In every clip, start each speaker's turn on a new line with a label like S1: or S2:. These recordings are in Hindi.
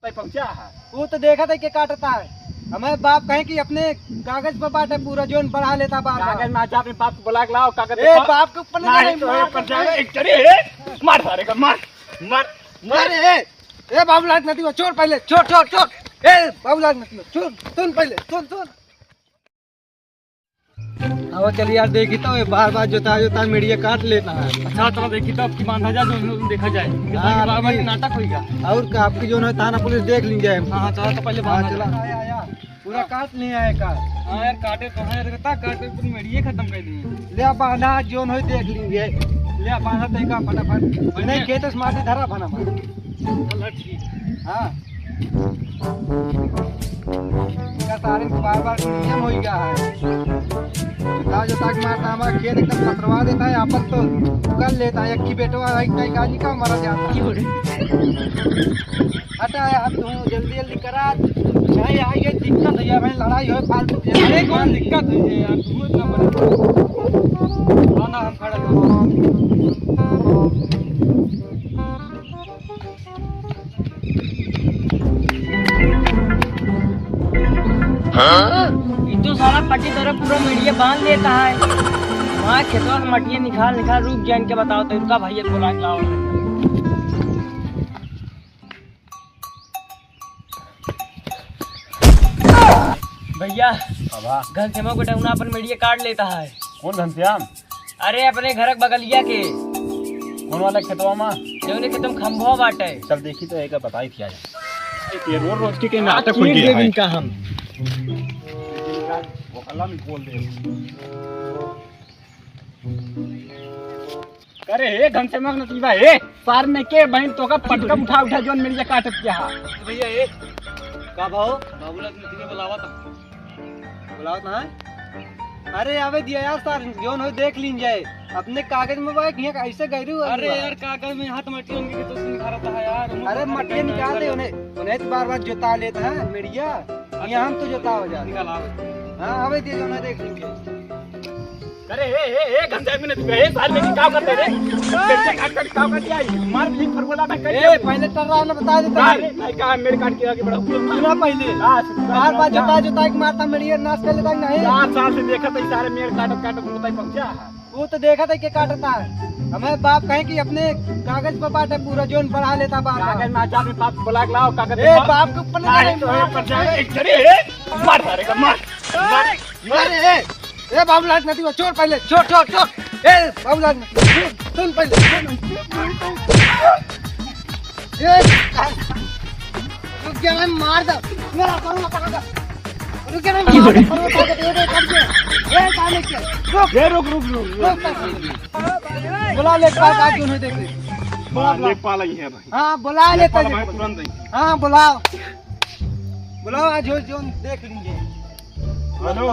S1: पहुंचा है
S2: वो तो देखा था कि काटता है। हमें बाप कहे कि अपने कागज पर बांटे पूरा जोन बढ़ा लेता बार
S1: कागज में अपने बाप को बुला के लाओ कागज
S2: बाप के ऊपर
S1: मार सारे का मार मार
S2: मार ए बाबूलाल नदी में छोड़ पहले छोड़ छोड़ छोड़ ए बाबूलाल नदी में छोड़ सुन पहले सुन सुन अब चलिए यार देखी तो बार बार जोता जोता मीडिया काट लेता है।
S1: अच्छा चलो देखी तो आपकी मान जा जो देखा जाए नाटक होगा
S2: और आपकी जो है थाना पुलिस देख ली जाए।
S1: हाँ चलो तो पहले
S2: चला पूरा काट लिया है का।
S1: हाँ यार काटे तो है रहता काटे पूरी मीडिया खत्म कर दी
S2: ले बांधा जो है देख लेंगे ले बांधा तरीका फटाफट नहीं खेत माटी धरा बना
S1: चलो ठीक
S2: हाँ सारे बार बार नियम हो गया है जो ताकि मारता हमारा खेत एकदम पथरवा देता है अपन तो कर लेता है अक्की बेटवा गाजी का मारा जाता है। हटा यार तू जल्दी जल्दी करा चाहे आगे दिक्कत है यार लड़ाई हो फालतू अरे कौन दिक्कत है यार तू इतना बड़ा ना हम खड़ा
S3: तो सारा पट्टी तरफ पूरा मीडिया बांध लेता है। वहाँ खेतों में मटिया निकाल निकाल रुक जान के बताओ तो इनका भैया बोला लाओ भैया घनश्याम को टंगना पर मीडिया काट लेता है।
S1: कौन घनश्याम?
S3: अरे अपने घर बगलिया के
S1: कौन वाला खेतवा में
S3: जो ने खेतों खंभवा बाटे
S1: चल देखी तो एक बताई थी आज ये रोज रोज के नाटक हो गया है
S2: इनका हम
S1: वो अल्लाह में बोल दे करे हे घनश्याम नतीबा हे सार में के बहन तो का पटका उठा उठा जोन मेरी काटत क्या
S2: भैया ए का भाव
S1: बाबूलाल नतीबा बुलावा
S2: ना अरे आवे दिया यार सर जोन हो देख लीन जाए अपने कागज में भाई यहाँ ऐसे गैरू।
S1: अरे यार कागज में हाथ मट्टी होंगी तो उसने निकाला था यार
S2: अरे मट्टी निकाल दे उन्हें तो बार बार जोता लेता है मीडिया यहाँ हम तो जोता हो जाए
S1: निकाल
S2: हाँ आवे दिया जोन देख लीजिए।
S1: अरे हे घनश्याम नतीबा हे सार में क्या करते रे बेटे काट काट क्या कर दिया मार भी फरमोला में कर
S2: ए पहले टर्रा ने बता देता
S1: अरे नहीं कहा मेरे काट के आगे बढ़ा
S2: सुना पहले बार बार जोता जोता एक मारता मीडिया नाश कर लेता नहीं
S1: 4 साल से देखा था सारे मेरे काटत काटत मुताई पहुंचा
S2: वो तो देखा था कि काटता है। हमें बाप कहे कि अपने कागज पर बांटे पूरा जोन बढ़ा लेता बार
S1: कागज में अपने बाप को बुला के लाओ कागज
S2: ए बाप के ऊपर
S1: मार सारे का मार
S2: मार ए बाबूलाल नदी में छोड़ पहले छोड़ छोड़ छोड़ ए बाबूलाल सुन पहले रुक जा मैं मार दो मेरा करूंगा पकड़ रुक जा मैं रुक बुला ले का क्यों नहीं देख ले
S1: लेख पाला ही है भाई
S2: हाँ बुला लेता
S1: तुरंत
S2: हाँ बुलाओ बुलाओ आज जो देख लीजिए।
S1: हेलो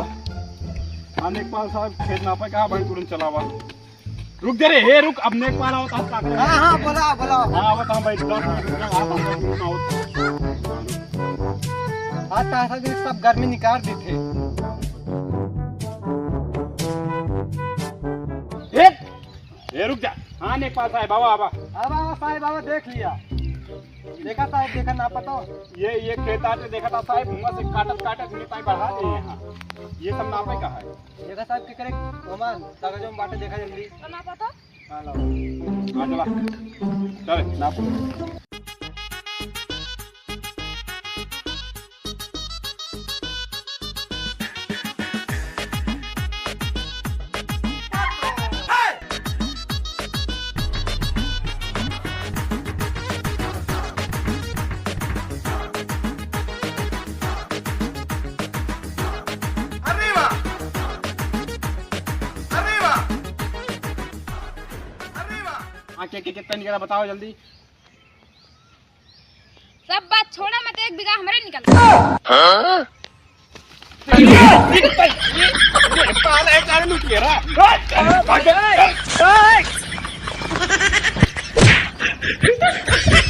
S1: हाँ नेकपाल साहब खेत नापा कहा भाई तुरंत चलावा रुक दे रे हे रुक अब नेकपाल आओ तो
S2: हाँ हाँ बुलाओ बुलाओ
S1: हाँ बता भाई 10
S2: आता है सब घर में निकाल देते
S1: ये रुक जा हाँ नेकपाल साहब बाबा
S2: बाबा साहब बाबा देख लिया देखा साहब देखा ना पता
S1: ये खेत आटे देखा था साहब मुँह से काटत काटत नेताई बढ़ा दे यहाँ ये सब नापे का है
S2: देखा साहब के करे ओमान कागजों में बाटे देखा जल्दी
S3: ना पता
S2: हाँ लो
S1: हाँ चला चल नाप कितना निकला बताओ जल्दी।
S4: सब बात छोड़ा मत 1 बीघा हमारे निकल
S1: हाँ?